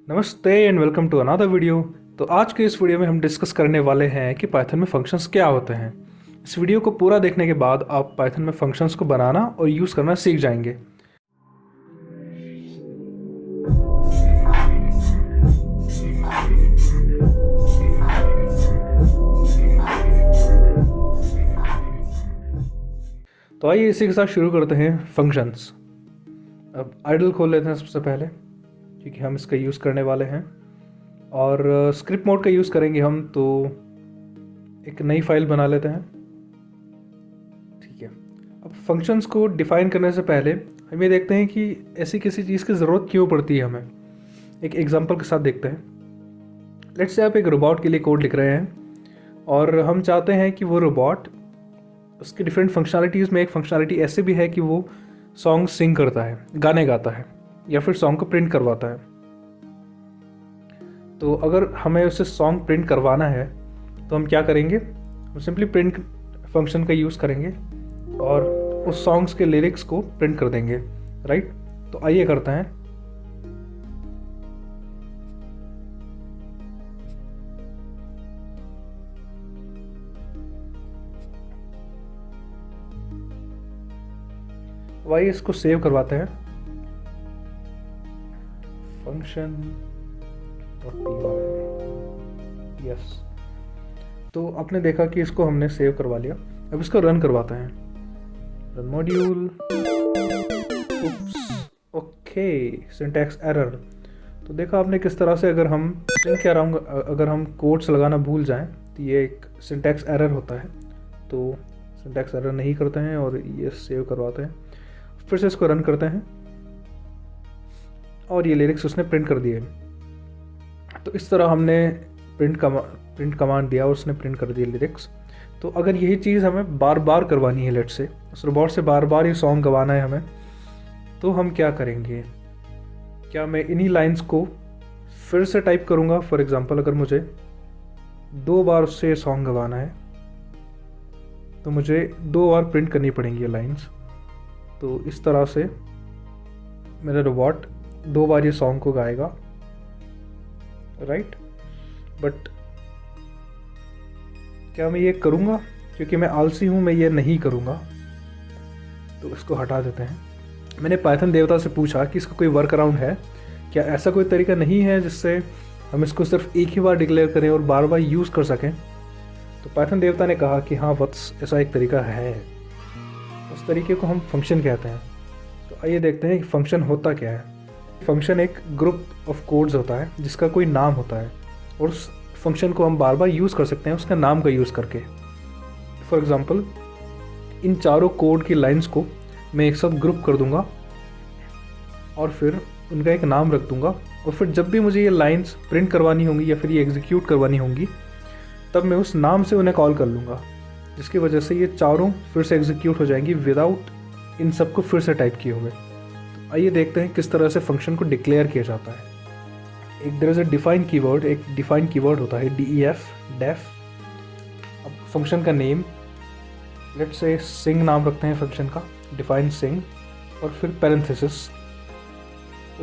नमस्ते and welcome to another video. तो आज के इस वीडियो में हम डिस्कस करने वाले हैं कि पाइथन में फंक्शंस क्या होते हैं। इस वीडियो को पूरा देखने के बाद आप पाइथन में फंक्शंस को बनाना और यूज़ करना सीख जाएंगे। तो आइए इसी के साथ शुरू करते हैं फंक्शंस। अब आइडल खोल लेते हैं सबसे पहले, क्योंकि हम इसका यूज़ करने वाले हैं और स्क्रिप्ट मोड का यूज़ करेंगे हम। तो एक नई फाइल बना लेते हैं। ठीक है, अब फंक्शंस को डिफ़ाइन करने से पहले हम ये देखते हैं कि ऐसी किसी चीज़ की ज़रूरत क्यों पड़ती है हमें। एक एग्जांपल के साथ देखते हैं। लेट्स से आप एक रोबोट के लिए कोड लिख रहे हैं और हम चाहते हैं कि वो रोबोट, उसकी डिफरेंट फंक्शनलिटीज़ में एक फंक्शनलिटी ऐसे भी है कि वो सॉन्ग सिंग करता है, गाने गाता है या फिर सॉन्ग को प्रिंट करवाता है। तो अगर हमें उससे सॉन्ग प्रिंट करवाना है तो हम क्या करेंगे, हम सिंपली प्रिंट फंक्शन का यूज़ करेंगे और उस सॉन्ग्स के लिरिक्स को प्रिंट कर देंगे, राइट। तो आइए करते हैं। आइए इसको सेव करवाते हैं। फंक्शन यस, तो आपने देखा कि इसको हमने सेव करवा लिया। अब इसको रन करवाते हैं। Run module. Okay, syntax error. तो देखा आपने किस तरह से अगर हम अगर हम कोट्स लगाना भूल जाएं तो ये एक सिंटैक्स एरर होता है। तो सिंटैक्स एरर नहीं करते हैं और ये सेव करवाते हैं। फिर से इसको रन करते हैं और ये लिरिक्स उसने प्रिंट कर दिए। तो इस तरह हमने प्रिंट कमांड दिया और उसने प्रिंट कर दिए लिरिक्स। तो अगर यही चीज़ हमें बार बार करवानी है, लेट से उस रोबोट से बार बार ये सॉन्ग गवाना है हमें, तो हम क्या करेंगे। क्या मैं इन्हीं लाइंस को फिर से टाइप करूँगा। फॉर एग्ज़ाम्पल, अगर मुझे 2 बार उससे सॉन्ग गवाना है तो मुझे 2 बार प्रिंट करनी पड़ेंगी ये लाइंस। तो इस तरह से मेरा रोबोट 2 बार ये सॉन्ग को गाएगा, राइट। बट क्या मैं ये करूँगा? क्योंकि मैं आलसी हूँ, मैं ये नहीं करूँगा। तो इसको हटा देते हैं। मैंने पाइथन देवता से पूछा कि इसका कोई वर्क अराउंड है क्या, ऐसा कोई तरीका नहीं है जिससे हम इसको सिर्फ एक ही बार डिक्लेयर करें और बार बार यूज़ कर सकें। तो पाइथन देवता ने कहा कि हाँ वत्स, ऐसा एक तरीका है। उस तरीके को हम फंक्शन कहते हैं। तो आइए देखते हैं कि फंक्शन होता क्या है। फंक्शन एक ग्रुप ऑफ कोड्स होता है जिसका कोई नाम होता है और उस फंक्शन को हम बार बार यूज़ कर सकते हैं उसका नाम का यूज़ करके। फॉर एग्ज़ाम्पल, इन चारों कोड की लाइंस को मैं एक साथ ग्रुप कर दूंगा और फिर उनका एक नाम रख दूंगा। और फिर जब भी मुझे ये लाइंस प्रिंट करवानी होंगी या फिर ये एग्जीक्यूट करवानी होंगी, तब मैं उस नाम से उन्हें कॉल कर लूँगा, जिसकी वजह से ये चारों फिर से एग्जीक्यूट हो जाएंगी विदाउट इन सबको फिर से टाइप किए हुए। तो आइए देखते हैं किस तरह से फंक्शन को डिक्लेयर किया जाता है। एक there is a define keyword, एक डिफाइन कीवर्ड होता है डेफ। अब फंक्शन का नेम, लेट्स से सिंग नाम रखते हैं फंक्शन का, डिफाइन सिंग, और फिर पैरेंथेसिस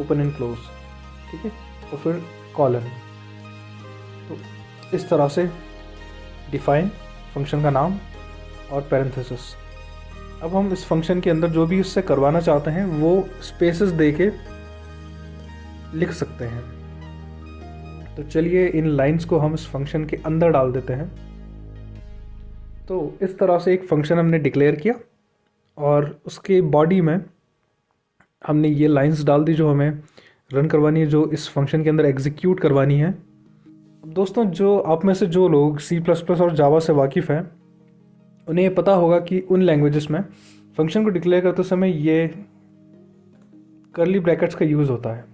ओपन एंड क्लोज, ठीक है, और फिर कॉलन। तो इस तरह से डिफाइन, फंक्शन का नाम और पैरेंथेसिस। अब हम इस फंक्शन के अंदर जो भी उससे करवाना चाहते हैं वो स्पेसेस दे के लिख सकते हैं। तो चलिए इन लाइंस को हम इस फंक्शन के अंदर डाल देते हैं। तो इस तरह से एक फंक्शन हमने डिक्लेयर किया और उसके बॉडी में हमने ये लाइंस डाल दी जो हमें रन करवानी है, जो इस फंक्शन के अंदर एग्जीक्यूट करवानी है। दोस्तों, जो आप में से जो लोग C++ और जावा से वाकिफ़ हैं, उन्हें ये पता होगा कि उन लैंग्वेजेस में फंक्शन को डिक्लेयर करते समय ये कर्ली ब्रैकेट्स का यूज़ होता है,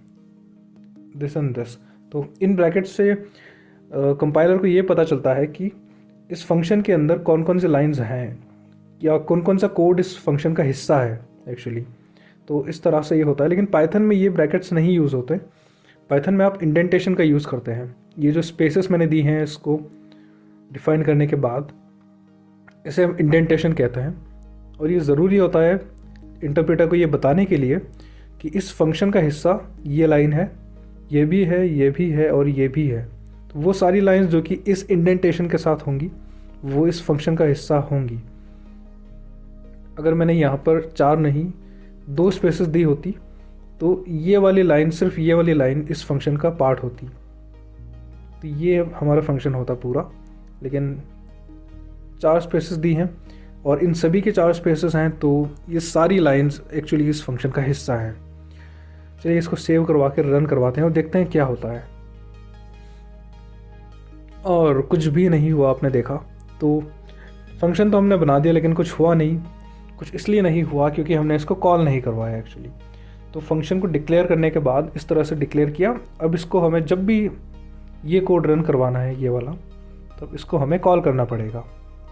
दिस एंड दिस। तो इन ब्रैकेट्स से कंपाइलर को ये पता चलता है कि इस फंक्शन के अंदर कौन कौन से लाइंस हैं या कौन कौन सा कोड इस फंक्शन का हिस्सा है एक्चुअली। तो इस तरह से ये होता है। लेकिन पाइथन में ये ब्रैकेट्स नहीं यूज़ होते। पाइथन में आप इंडेंटेशन का यूज़ करते हैं। ये जो स्पेसेस मैंने दी हैं इसको डिफाइन करने के बाद, इसे हम इंडेंटेशन कहते हैं। और ये ज़रूरी होता है इंटरप्रेटर को ये बताने के लिए कि इस फंक्शन का हिस्सा ये लाइन है ये भी है, ये भी है और ये भी है। तो वो सारी लाइंस जो कि इस इंडेंटेशन के साथ होंगी वो इस फंक्शन का हिस्सा होंगी। अगर मैंने यहाँ पर 4 नहीं 2 स्पेसेस दी होती तो ये वाली लाइन, सिर्फ ये वाली लाइन इस फंक्शन का पार्ट होती, तो ये हमारा फंक्शन होता पूरा। लेकिन 4 स्पेसेस दी हैं और इन सभी के 4 स्पेसेस हैं, तो ये सारी लाइंस एक्चुअली इस फंक्शन का हिस्सा हैं। चलिए इसको सेव करवा के रन करवाते हैं और देखते हैं क्या होता है। और कुछ भी नहीं हुआ, आपने देखा। तो फंक्शन तो हमने बना दिया लेकिन कुछ हुआ नहीं। कुछ इसलिए नहीं हुआ क्योंकि हमने इसको कॉल नहीं करवाया एक्चुअली। तो फंक्शन को डिक्लेयर करने के बाद इस तरह से डिक्लेयर किया। अब इसको हमें जब भी ये कोड रन करवाना है, ये वाला, तो इसको हमें कॉल करना पड़ेगा।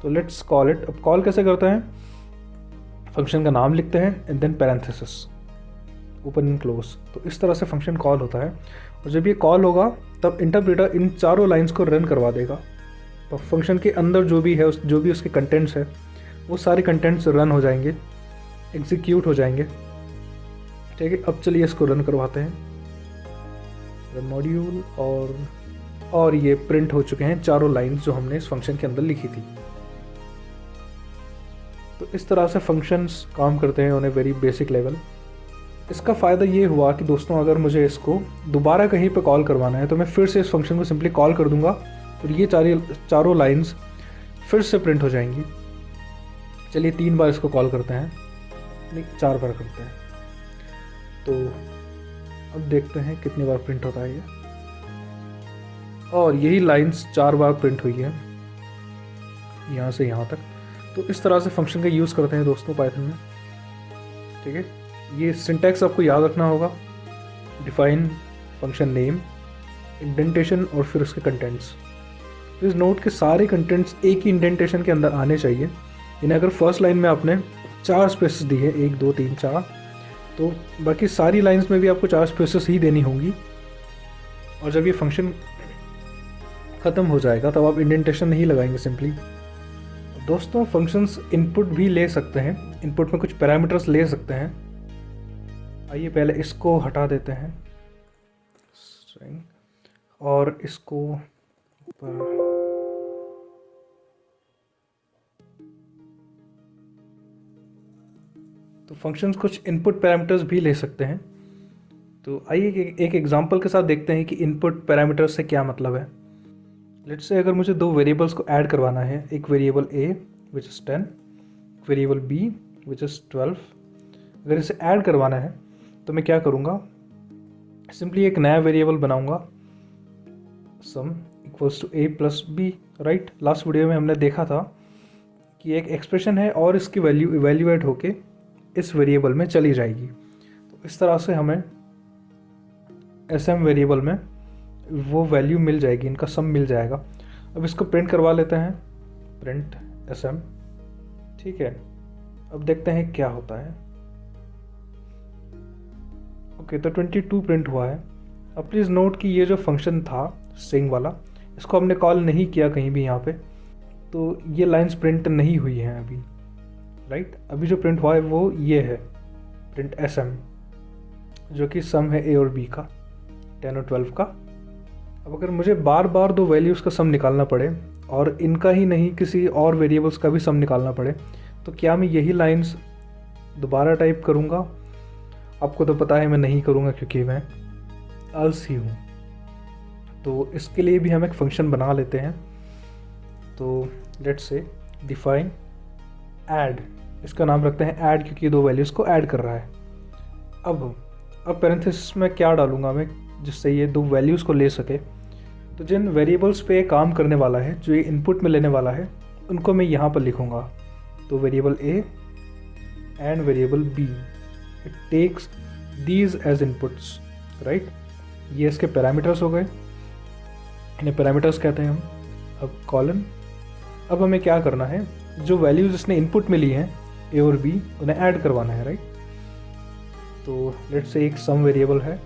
तो लेट्स कॉल इट। अब कॉल कैसे करते हैं, फंक्शन का नाम लिखते हैं and then parenthesis open and close. तो इस तरह से फंक्शन कॉल होता है। और जब ये कॉल होगा तब इंटरप्रेटर इन चारों लाइंस को रन करवा देगा। तो फंक्शन के अंदर जो भी है, जो भी उसके कंटेंट्स है, वो सारे कंटेंट्स रन हो जाएंगे, एग्जीक्यूट हो जाएंगे। ठीक है, अब चलिए इसको रन करवाते हैं, रन मॉड्यूल। और ये प्रिंट हो चुके हैं चारों लाइंस जो हमने इस फंक्शन के अंदर लिखी थी। तो इस तरह से फंक्शंस काम करते हैं on a very basic level. इसका फ़ायदा ये हुआ कि दोस्तों, अगर मुझे इसको दोबारा कहीं पे कॉल करवाना है तो मैं फिर से इस फंक्शन को सिंपली कॉल कर दूंगा और ये चारों लाइंस फिर से प्रिंट हो जाएंगी। चलिए 3 बार इसको कॉल करते हैं, नहीं 4 बार करते हैं। तो अब देखते हैं कितनी बार प्रिंट होता है ये। और यही लाइंस 4 बार प्रिंट हुई है, यहाँ से यहाँ तक। तो इस तरह से फंक्शन का यूज़ करते हैं दोस्तों पाइथन में। ठीक है, ये सिंटैक्स आपको याद रखना होगा। डिफाइन, फंक्शन नेम, इंडेंटेशन और फिर उसके कंटेंट्स। प्लीज़ नोट कि सारे कंटेंट्स एक ही इंडेंटेशन के अंदर आने चाहिए। यानी अगर फर्स्ट लाइन में आपने 4 स्पेसेस दी है, 1 2 3 4, तो बाकी सारी लाइंस में भी आपको 4 स्पेसेस ही देनी होंगी। और जब ये फंक्शन ख़त्म हो जाएगा तब आप इंडेंटेशन नहीं लगाएंगे सिंपली। दोस्तों, फंक्शंस इनपुट भी ले सकते हैं, इनपुट में कुछ पैरामीटर्स ले सकते हैं। आइए पहले इसको हटा देते हैं स्ट्रिंग और इसको ऊपर। तो फंक्शंस कुछ इनपुट पैरामीटर्स भी ले सकते हैं। तो आइए एक एग्जांपल के साथ देखते हैं कि इनपुट पैरामीटर्स से क्या मतलब है। लेट्स से अगर मुझे 2 वेरिएबल्स को ऐड करवाना है, एक variable a which is 10, variable b which is 12। अगर इसे ऐड करवाना है तो मैं क्या करूँगा, सिंपली एक नया वेरिएबल बनाऊँगा, sum equals to a plus b। Right, last video में हमने देखा था कि एक एक्सप्रेशन है और इसकी वैल्यू इवेल्यूएट होके इस वेरिएबल में चली जाएगी। तो इस तरह से हमें sm वेरिएबल में वो वैल्यू मिल जाएगी, इनका सम मिल जाएगा। अब इसको प्रिंट करवा लेते हैं, प्रिंट sm। ठीक है, अब देखते हैं क्या होता है। ओके, तो 22 प्रिंट हुआ है। अब प्लीज़ नोट कि ये जो फंक्शन था स्ट्रिंग वाला, इसको हमने कॉल नहीं किया कहीं भी यहाँ पे, तो ये लाइंस प्रिंट नहीं हुई हैं अभी। राइट, अभी जो प्रिंट हुआ है वो ये है, प्रिंट sm, जो कि सम है a और b का, 10 और 12 का। अब अगर मुझे बार बार 2 वैल्यूज़ का सम निकालना पड़े और इनका ही नहीं किसी और वेरिएबल्स का भी सम निकालना पड़े, तो क्या मैं यही लाइंस दोबारा टाइप करूँगा? आपको तो पता है मैं नहीं करूँगा क्योंकि मैं आलसी हूँ। तो इसके लिए भी हम एक फंक्शन बना लेते हैं। तो लेट्स से डिफाइन ऐड, इसका नाम रखते हैं ऐड क्योंकि 2 वैल्यूज़ को ऐड कर रहा है। अब पैरेंथेसिस में क्या डालूँगा मैं जिससे ये 2 वैल्यूज़ को ले सके। तो जिन वेरिएबल्स पे काम करने वाला है, जो ये इनपुट में लेने वाला है, उनको मैं यहाँ पर लिखूँगा। तो variable a and variable b, it takes these as inputs. Right, ये इसके पैरामीटर्स हो गए, इन्हें पैरामीटर्स कहते हैं हम। अब कॉलन, अब हमें क्या करना है, जो वैल्यूज़ इसने इनपुट में ली हैं a और b, उन्हें ऐड करवाना है। राइट, तो लेट्स से एक सम वेरिएबल है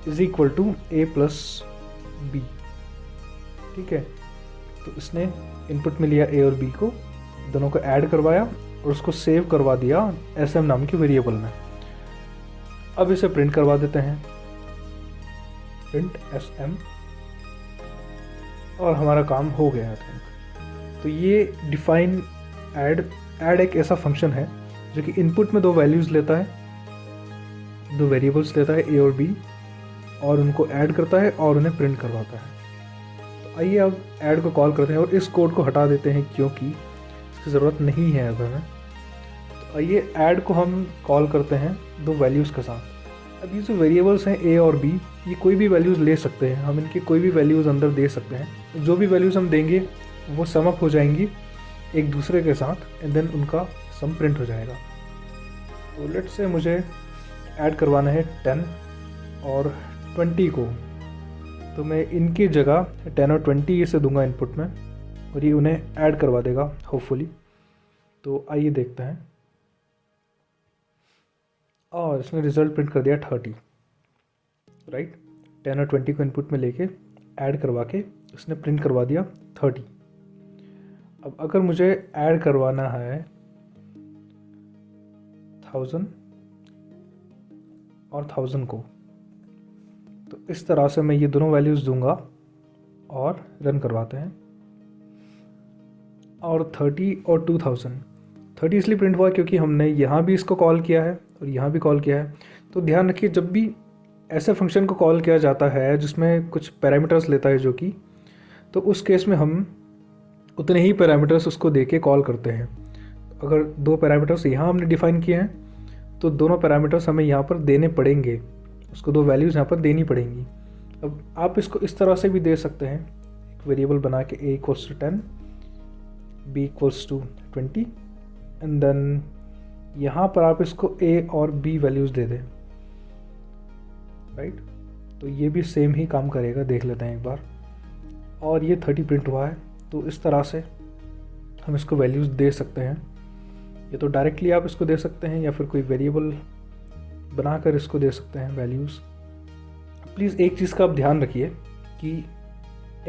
is equal to a plus b। ठीक है, तो इसने इनपुट में लिया a और b को, दोनों को ऐड करवाया और उसको सेव करवा दिया sm नाम के वेरिएबल में। अब इसे प्रिंट करवा देते हैं। प्रिंट SM और हमारा काम हो गया आई थिंक। तो ये डिफाइन ऐड एक ऐसा फंक्शन है जो कि इनपुट में दो वैल्यूज़ लेता है, दो वेरिएबल्स लेता है A और B, और उनको ऐड करता है और उन्हें प्रिंट करवाता है। तो आइए अब ऐड को कॉल करते हैं और इस कोड को हटा देते हैं क्योंकि इसकी ज़रूरत नहीं है अब हमें। तो आइए ऐड को हम कॉल करते हैं दो वैल्यूज़ के साथ। अब ये जो वेरिएबल्स हैं A और B, ये कोई भी वैल्यूज़ ले सकते हैं, हम इनकी कोई भी वैल्यूज़ अंदर दे सकते हैं। जो भी वैल्यूज़ हम देंगे वो सम अप हो जाएंगी एक दूसरे के साथ एंड देन उनका सम प्रिंट हो जाएगा। तो लेट्स से मुझे ऐड करवाना है 10 और 20 को, तो मैं इनकी जगह 10 और 20 इसे दूंगा इनपुट में और ये उन्हें ऐड करवा देगा होपफुली। तो आइए देखते हैं, और इसने रिज़ल्ट प्रिंट कर दिया 30, राइट। 10 और 20 को इनपुट में लेके ऐड करवा के उसने प्रिंट करवा दिया 30। अब अगर मुझे ऐड करवाना है 1000 और 1000 को, तो इस तरह से मैं ये दोनों वैल्यूज़ दूंगा और रन करवाते हैं। और 30 और 2000, 30 इसलिए प्रिंट हुआ क्योंकि हमने यहाँ भी इसको कॉल किया है और यहाँ भी कॉल किया है। तो ध्यान रखिए, जब भी ऐसे फंक्शन को कॉल किया जाता है जिसमें कुछ पैरामीटर्स लेता है जो कि, तो उस केस में हम उतने ही पैरामीटर्स उसको दे के कॉल करते हैं। अगर दो पैरामीटर्स यहाँ हमने डिफ़ाइन किए हैं तो दोनों पैरामीटर्स हमें यहाँ पर देने पड़ेंगे, उसको दो वैल्यूज़ यहाँ पर देनी पड़ेंगी। अब आप इसको इस तरह से भी दे सकते हैं, एक वेरिएबल बना के A = 10, B = 20 एंड देन यहाँ पर आप इसको A और B वैल्यूज़ दे दें, राइट। तो ये भी सेम ही काम करेगा, देख लेते हैं एक बार। और ये 30 प्रिंट हुआ है, तो इस तरह से हम इसको वैल्यूज़ दे सकते हैं। ये तो डायरेक्टली आप इसको दे सकते हैं या फिर कोई वेरिएबल बनाकर इसको दे सकते हैं वैल्यूज़। प्लीज़ एक चीज़ का आप ध्यान रखिए कि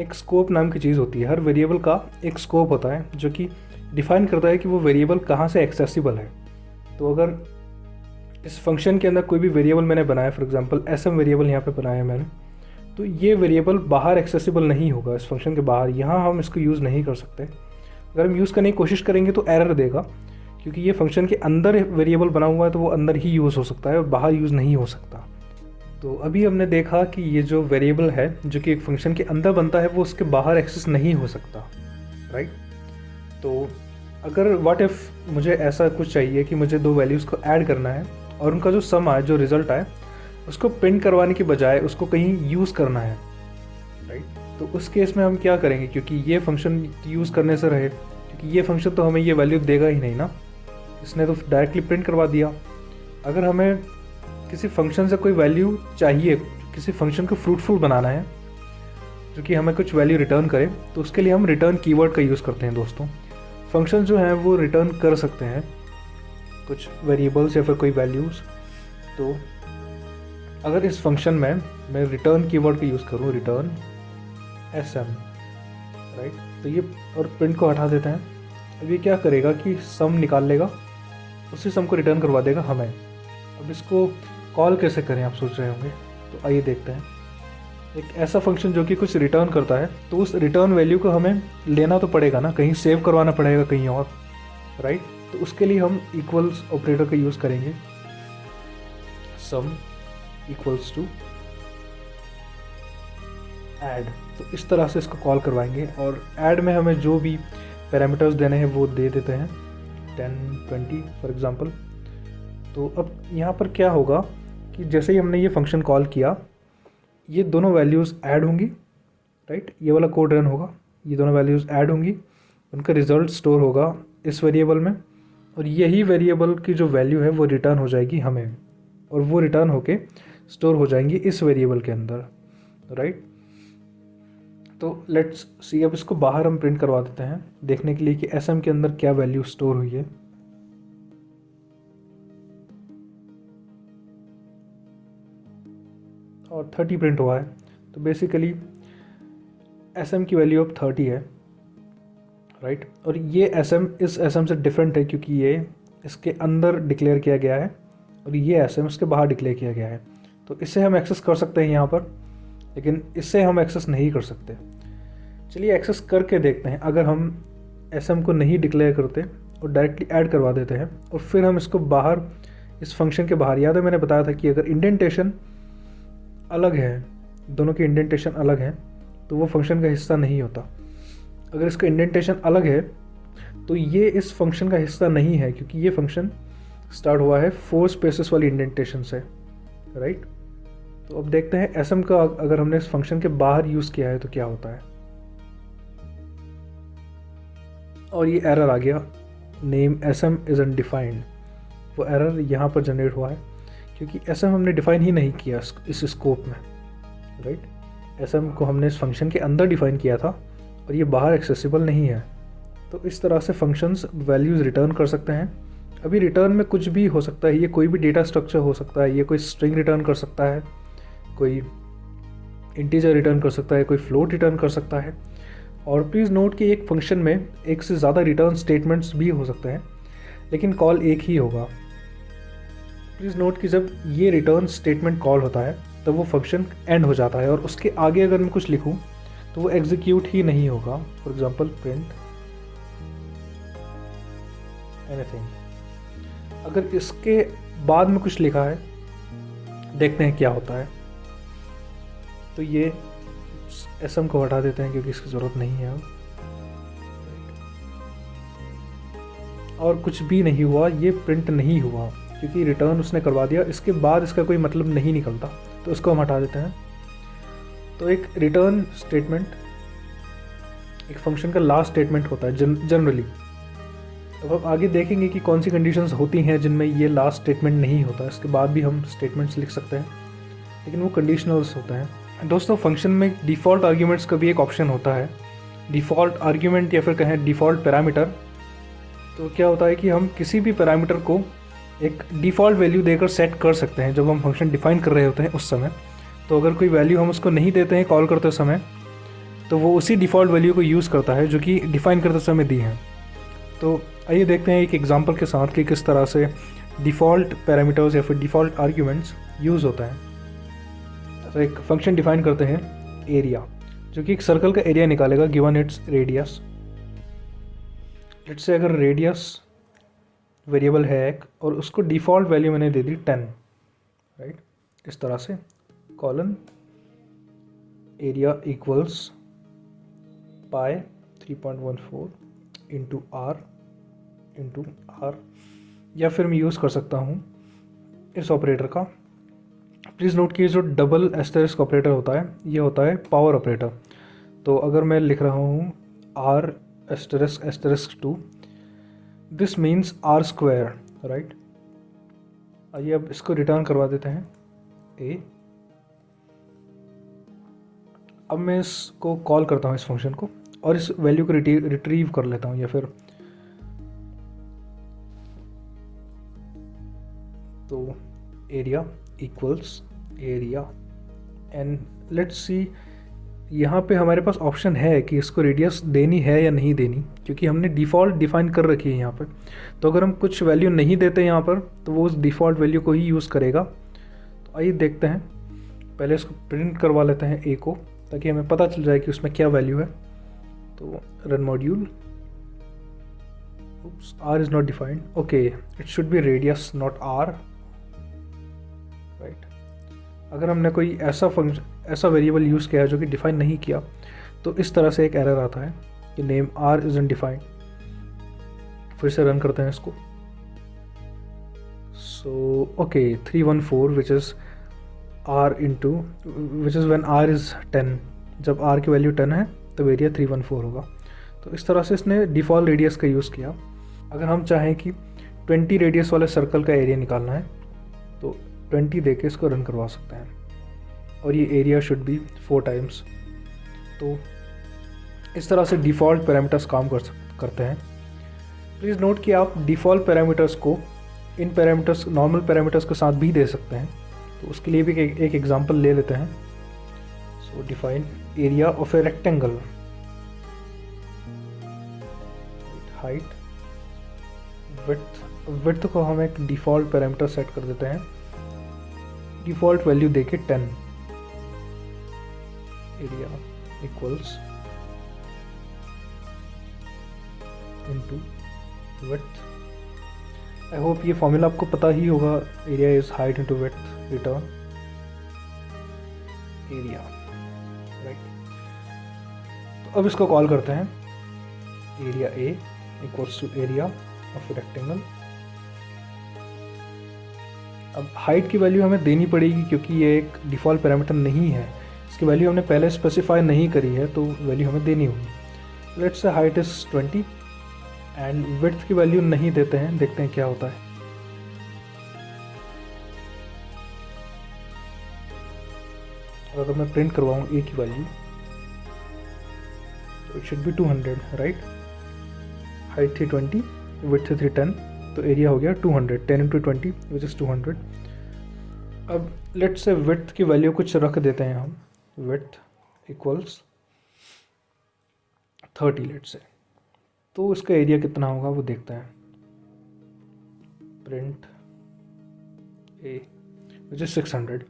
एक स्कोप नाम की चीज़ होती है, हर वेरिएबल का एक स्कोप होता है जो कि डिफ़ाइन करता है कि वो वेरिएबल कहाँ से एक्सेसिबल है। तो अगर इस फंक्शन के अंदर कोई भी वेरिएबल मैंने बनाया, फॉर एग्जांपल SM वेरिएबल यहाँ पे बनाया मैंने, तो ये वेरिएबल बाहर एक्सेसिबल नहीं होगा, इस फंक्शन के बाहर, यहाँ हम इसको यूज़ नहीं कर सकते। अगर हम यूज़ करने की कोशिश करेंगे तो एरर देगा, क्योंकि ये फंक्शन के अंदर वेरिएबल बना हुआ है तो वो अंदर ही यूज़ हो सकता है और बाहर यूज़ नहीं हो सकता। तो अभी हमने देखा कि ये जो वेरिएबल है जो कि एक फंक्शन के अंदर बनता है वो उसके बाहर एक्सेस नहीं हो सकता, राइट। तो अगर व्हाट इफ़ मुझे ऐसा कुछ चाहिए कि मुझे दो वैल्यूज़ को ऐड करना है और उनका जो सम आए, जो रिज़ल्ट आए, उसको प्रिंट करवाने के बजाय उसको कहीं यूज़ करना है, राइट। तो उस केस में हम क्या करेंगे, क्योंकि ये फंक्शन यूज़ करने से रहे, क्योंकि ये फंक्शन तो हमें ये वैल्यू देगा ही नहीं ना, इसने तो डायरेक्टली प्रिंट करवा दिया। अगर हमें किसी फंक्शन से कोई वैल्यू चाहिए, किसी फंक्शन को फ्रूटफुल बनाना है जो कि हमें कुछ वैल्यू रिटर्न करे, तो उसके लिए हम रिटर्न कीवर्ड का यूज़ करते हैं दोस्तों। फंक्शन जो हैं वो रिटर्न कर सकते हैं कुछ वेरिएबल्स या फिर कोई वैल्यूज़। तो अगर इस फंक्शन में मैं रिटर्न कीवर्ड का यूज़ करूँ, रिटर्न SM, राइट, तो ये और प्रिंट को हटा देते हैं। अब ये क्या करेगा कि सम निकाल लेगा, उसी सम को रिटर्न करवा देगा हमें। अब इसको कॉल कैसे करें आप सोच रहे होंगे, तो आइए देखते हैं। एक ऐसा फंक्शन जो कि कुछ रिटर्न करता है, तो उस रिटर्न वैल्यू को हमें लेना तो पड़ेगा ना, कहीं सेव करवाना पड़ेगा कहीं और, राइट। तो उसके लिए हम इक्वल्स ऑपरेटर का यूज़ करेंगे, सम = ऐड। तो इस तरह से इसको कॉल करवाएंगे और ऐड में हमें जो भी पैरामीटर्स देने हैं वो दे देते हैं, 10, 20 फॉर एग्ज़ाम्पल। तो अब यहाँ पर क्या होगा कि जैसे ही हमने ये फंक्शन कॉल किया, ये दोनों वैल्यूज़ ऐड होंगी, राइट। ये वाला कोड रन होगा, ये दोनों वैल्यूज़ ऐड होंगी, उनका रिज़ल्ट स्टोर होगा इस वेरिएबल में, और यही वेरिएबल की जो वैल्यू है वो रिटर्न हो जाएगी हमें, और वो रिटर्न होके स्टोर हो जाएंगी इस वेरिएबल के अंदर, राइट। तो लेट्स सी, अब इसको बाहर हम प्रिंट करवा देते हैं देखने के लिए कि SM के अंदर क्या वैल्यू स्टोर हुई है। और 30 प्रिंट हुआ है, तो बेसिकली SM की वैल्यू अब 30 है, राइट। और ये SM इस SM से डिफरेंट है क्योंकि ये इसके अंदर डिक्लेयर किया गया है और ये SM इसके बाहर डिक्लेयर किया गया है। तो इसे हम एक्सेस कर सकते हैं यहाँ पर, लेकिन इससे हम एक्सेस नहीं कर सकते। चलिए एक्सेस करके देखते हैं। अगर हम SM को नहीं डिक्लेयर करते और डायरेक्टली ऐड करवा देते हैं और फिर हम इसको बाहर, इस फंक्शन के बाहर, याद है मैंने बताया था कि अगर इंडेंटेशन अलग है, दोनों की इंडेंटेशन अलग है, तो वो फंक्शन का हिस्सा नहीं होता। अगर इसका इंडेंटेशन अलग है तो ये इस फंक्शन का हिस्सा नहीं है, क्योंकि ये फंक्शन स्टार्ट हुआ है 4 स्पेसेस वाली इंडेंटेशन से, राइट। तो अब देखते हैं SM का अगर हमने इस फंक्शन के बाहर यूज़ किया है तो क्या होता है। और ये एरर आ गया, नेम SM इज अनडिफाइंड। वो एरर यहाँ पर जनरेट हुआ है क्योंकि SM हमने डिफाइन ही नहीं किया इस स्कोप में, राइट। SM को हमने इस फंक्शन के अंदर डिफाइन किया था और ये बाहर एक्सेसिबल नहीं है। तो इस तरह से फंक्शंस वैल्यूज़ रिटर्न कर सकते हैं। अभी रिटर्न में कुछ भी हो सकता है, ये कोई भी डेटा स्ट्रक्चर हो सकता है, ये कोई स्ट्रिंग रिटर्न कर सकता है, कोई इंटीजर रिटर्न कर सकता है, कोई फ्लोट रिटर्न कर सकता है। और प्लीज़ नोट कि एक फंक्शन में एक से ज़्यादा रिटर्न स्टेटमेंट्स भी हो सकते हैं, लेकिन कॉल एक ही होगा। प्लीज़ नोट कि जब ये रिटर्न स्टेटमेंट कॉल होता है तब वो फंक्शन एंड हो जाता है और उसके आगे अगर मैं कुछ लिखूं तो वो एग्जीक्यूट ही नहीं होगा। For example print anything. अगर इसके बाद में कुछ लिखा है, देखते हैं क्या होता है। तो ये SM को हटा देते हैं क्योंकि इसकी ज़रूरत नहीं है अब। और कुछ भी नहीं हुआ, ये प्रिंट नहीं हुआ क्योंकि रिटर्न उसने करवा दिया। इसके बाद इसका कोई मतलब नहीं निकलता, तो इसको हम हटा देते हैं। तो एक रिटर्न स्टेटमेंट एक फंक्शन का लास्ट स्टेटमेंट होता है जनरली। अब हम आगे देखेंगे कि कौन सी कंडीशंस होती हैं जिनमें ये लास्ट स्टेटमेंट नहीं होता। इसके बाद भी हम स्टेटमेंट्स लिख सकते हैं, लेकिन वो कंडीशनल्स होते हैं। दोस्तों, फंक्शन में डिफ़ॉल्ट आर्ग्यूमेंट्स का भी एक ऑप्शन होता है, डिफ़ॉल्ट आर्ग्यूमेंट या फिर कहें डिफ़ॉल्ट पैरामीटर। तो क्या होता है कि हम किसी भी पैरामीटर को एक डिफ़ॉल्ट वैल्यू देकर सेट कर सकते हैं जब हम फंक्शन डिफ़ाइन कर रहे होते हैं उस समय। तो अगर कोई वैल्यू हम उसको नहीं देते हैं कॉल करते समय, तो वो उसी डिफ़ॉल्ट वैल्यू को यूज़ करता है जो कि डिफ़ाइन करते समय दी है। तो आइए देखते हैं एक एग्जांपल के साथ कि किस तरह से डिफ़ॉल्ट पैरामीटर्स या फिर डिफ़ॉल्ट आर्ग्यूमेंट्स यूज़ होता है। तो एक फंक्शन डिफ़ाइन करते हैं एरिया, जो कि एक सर्कल का एरिया निकालेगा given its radius. Let's say अगर रेडियस वेरिएबल है एक और उसको डिफ़ॉल्ट वैल्यू मैंने दे दी 10, राइट। इस तरह से colon area equals pi 3.14 into R, या फिर मैं यूज़ कर सकता हूँ इस ऑपरेटर का। प्लीज़ नोट कि जो डबल एस्टेरिस्क ऑपरेटर होता है ये होता है पावर ऑपरेटर। तो अगर मैं लिख रहा हूँ R asterisk 2, this means R square, right. आइए अब इसको रिटर्न करवा देते हैं ए। अब मैं इसको कॉल करता हूँ इस फंक्शन को और इस वैल्यू को रिट्रीव कर लेता हूँ, या फिर तो area equals area and let's see. यहाँ पे हमारे पास ऑप्शन है कि इसको रेडियस देनी है या नहीं देनी, क्योंकि हमने डिफ़ॉल्ट डिफ़ाइन कर रखी है यहाँ पर। तो अगर हम कुछ वैल्यू नहीं देते यहाँ पर तो वो उस डिफ़ॉल्ट वैल्यू को ही यूज़ करेगा। तो आइए देखते हैं, पहले इसको प्रिंट करवा लेते हैं ए को, ताकि हमें पता चल जाए कि उसमें क्या वैल्यू है। तो run module, R is not defined, okay it should be radius not R, right. अगर हमने कोई ऐसा वेरिएबल यूज़ किया है जो कि डिफाइन नहीं किया, तो इस तरह से एक एरर आता है कि नेम आर इज़ अनडिफाइंड। फिर से रन करते हैं इसको। So okay 314 which is R into which is when R is 10। जब आर की वैल्यू 10 है तो एरिया 314 होगा। तो इस तरह से इसने डिफ़ॉल्ट रेडियस का यूज़ किया। अगर हम चाहें कि 20 रेडियस वाले सर्कल का एरिया निकालना है तो 20 दे के इसको रन करवा सकते हैं, और ये एरिया शुड बी 4 टाइम्स। तो इस तरह से डिफ़ॉल्ट पैरामीटर्स काम करते हैं। प्लीज़ नोट कि आप डिफ़ॉल्ट पैरामीटर्स को इन पैरामीटर्स नॉर्मल पैरामीटर्स के साथ भी दे सकते हैं। तो उसके लिए भी एक एग्जांपल ले लेते हैं। सो define area of a rectangle, height, width को हम एक डिफ़ॉल्ट पैरामीटर सेट कर देते हैं, डिफ़ॉल्ट वैल्यू देके 10। Area equals into width. I hope ये फॉर्मूला आपको पता ही होगा, area is height into width return area, right. तो अब इसको कॉल करते हैं, area A equals to area of rectangle. अब हाइट की वैल्यू हमें देनी पड़ेगी क्योंकि ये एक डिफ़ॉल्ट पैरामीटर नहीं है, इसकी वैल्यू हमने पहले स्पेसिफाई नहीं करी है, तो वैल्यू हमें देनी होगी। Let's say height is 20 and width की वैल्यू नहीं देते हैं, देखते हैं क्या होता है। अगर मैं प्रिंट करवाऊँ ए की वैल्यू तो it should B 200, right. Height थी 20, विड्थ थी 10, तो एरिया हो गया 200, 10 इंटू 20 विच इज़ 200। अब लेट से विड्थ की वैल्यू कुछ रख देते हैं हम, विड्थ इक्वल्स 30 लेट से, तो इसका एरिया कितना होगा वो देखते हैं। Print A which is 600,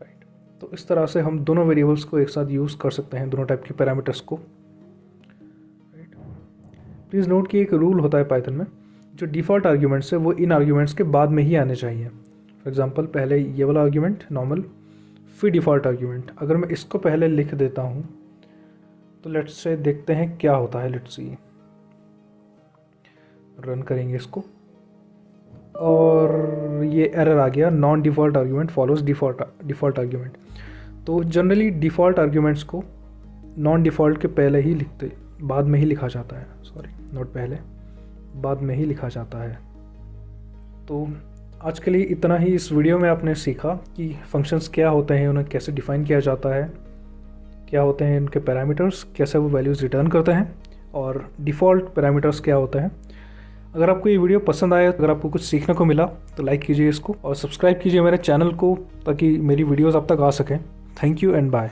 right. तो इस तरह से हम दोनों वेरिएबल्स को एक साथ यूज़ कर सकते हैं, दोनों टाइप के पैरामीटर्स को, राइट। प्लीज़ नोट कि एक रूल होता है पाइथन में, जो डिफ़ॉल्ट आर्ग्यूमेंट्स है वो इन आर्ग्यूमेंट्स के बाद में ही आने चाहिए। फॉर एग्जांपल पहले ये वाला आर्ग्यूमेंट नॉर्मल, फिर डिफ़ॉल्ट आर्ग्यूमेंट। अगर मैं इसको पहले लिख देता हूँ तो लेट्स से देखते हैं क्या होता है। लेट्स सी, रन करेंगे इसको और ये एरर आ गया, non default argument follows default argument. तो जनरली डिफ़ॉल्ट आर्ग्यूमेंट्स को नॉन डिफ़ॉल्ट के पहले ही बाद में ही लिखा जाता है, सॉरी नॉट पहले, बाद में ही लिखा जाता है। तो आज के लिए इतना ही। इस वीडियो में आपने सीखा कि फंक्शंस क्या होते हैं, उन्हें कैसे डिफ़ाइन किया जाता है, क्या होते हैं इनके पैरामीटर्स, कैसे वो वैल्यूज़ रिटर्न करते हैं, और डिफ़ॉल्ट पैरामीटर्स क्या होते हैं। अगर आपको ये वीडियो पसंद आया, अगर आपको कुछ सीखने को मिला तो लाइक कीजिए इसको और सब्सक्राइब कीजिए मेरे चैनल को, ताकि मेरी वीडियोज़ आप तक आ सकें। Thank you and bye.